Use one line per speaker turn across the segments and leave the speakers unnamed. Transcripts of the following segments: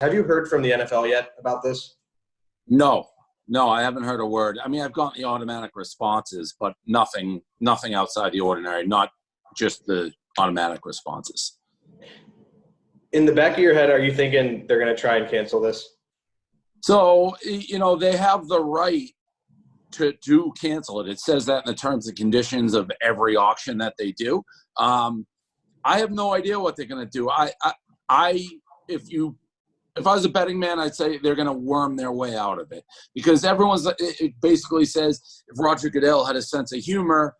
Have you heard from the NFL yet about this?
No, no, I haven't heard a word. I mean, I've gotten the automatic responses, but nothing outside the ordinary, not just the automatic responses.
In the back of your head, are you thinking they're going to try and cancel this?
So, they have the right to cancel it. It says that in the terms and conditions of every auction that they do. I have no idea what they're going to do. If I was a betting man, I'd say they're going to worm their way out of it, because it basically says if Roger Goodell had a sense of humor,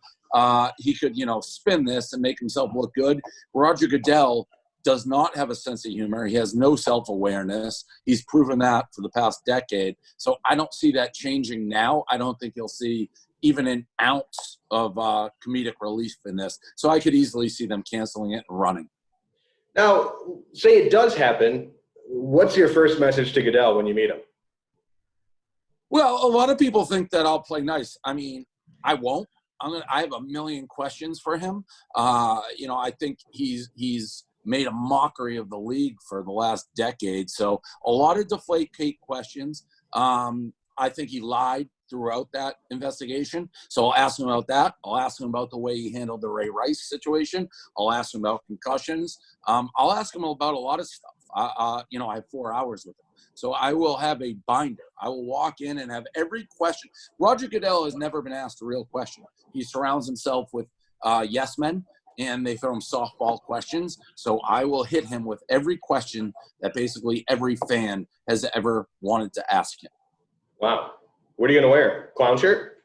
he could, spin this and make himself look good. Roger Goodell does not have a sense of humor. He has no self-awareness. He's proven that for the past decade. So I don't see that changing now. I don't think you'll see even an ounce of comedic relief in this. So I could easily see them canceling it and running.
Now, say it does happen. What's your first message to Goodell when you meet him?
Well, a lot of people think that I'll play nice. I mean, I won't. I have a million questions for him. I think he's made a mockery of the league for the last decade. So a lot of deflate-cake questions. I think he lied throughout that investigation. So I'll ask him about that. I'll ask him about the way he handled the Ray Rice situation. I'll ask him about concussions. I'll ask him about a lot of stuff. I have 4 hours with him. So I will have a binder. I will walk in and have every question. Roger Goodell has never been asked a real question. He surrounds himself with yes men, and they throw him softball questions. So I will hit him with every question that basically every fan has ever wanted to ask him.
Wow. What are you going to wear? Clown shirt?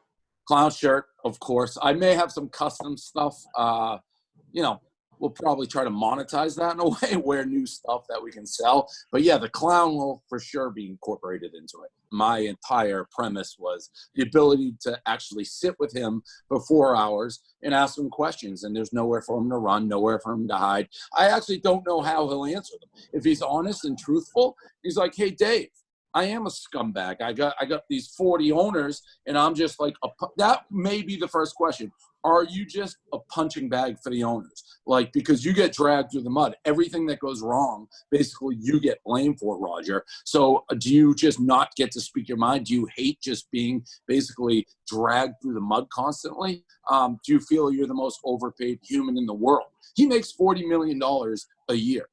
Clown shirt, of course. I may have some custom stuff. We'll probably try to monetize that in a way, wear new stuff that we can sell. But yeah, the clown will for sure be incorporated into it. My entire premise was the ability to actually sit with him for 4 hours and ask him questions. And there's nowhere for him to run, nowhere for him to hide. I actually don't know how he'll answer them. If he's honest and truthful, he's like, hey, Dave, I am a scumbag. I got these 40 owners, and I'm just like, that may be the first question. Are you just a punching bag for the owners? Like, because you get dragged through the mud. Everything that goes wrong, basically, you get blamed for, Roger. So do you just not get to speak your mind? Do you hate just being basically dragged through the mud constantly? Do you feel you're the most overpaid human in the world? He makes $40 million a year.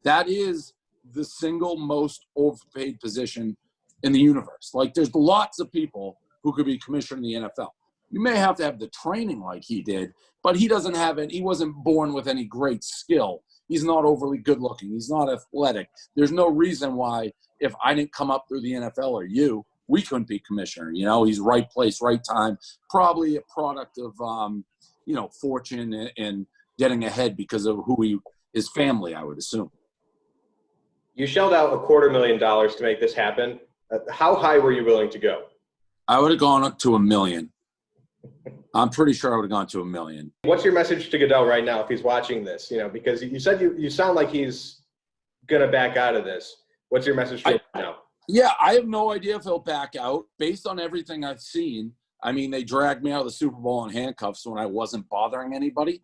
That is the single most overpaid position in the universe. Like, there's lots of people who could be commissioner in the NFL. You may have to have the training like he did, but he doesn't have it. He wasn't born with any great skill. He's not overly good looking. He's not athletic. There's no reason why, if I didn't come up through the NFL or you, we couldn't be commissioner. He's right place, right time. Probably a product of, fortune and getting ahead because of his family, I would assume.
You shelled out $250,000 to make this happen. How high were you willing to go?
I would have gone up to $1 million. I'm pretty sure I would have gone to $1 million.
What's your message to Goodell right now if he's watching this? Because you said you sound like he's going to back out of this. What's your message to him now? Yeah,
I have no idea if he'll back out. Based on everything I've seen, I mean, they dragged me out of the Super Bowl in handcuffs when I wasn't bothering anybody.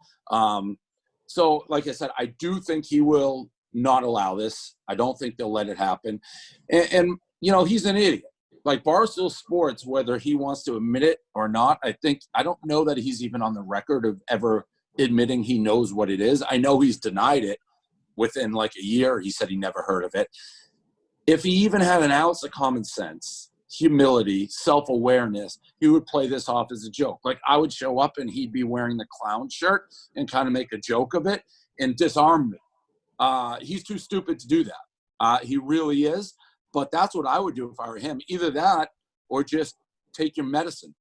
So, like I said, I do think he will not allow this. I don't think they'll let it happen. And he's an idiot. Like Barstool Sports, whether he wants to admit it or not, I don't know that he's even on the record of ever admitting he knows what it is. I know he's denied it within like a year. He said he never heard of it. If he even had an ounce of common sense, humility, self-awareness, he would play this off as a joke. Like, I would show up and he'd be wearing the clown shirt and kind of make a joke of it and disarm me. He's too stupid to do that. He really is. But that's what I would do if I were him. Either that or just take your medicine.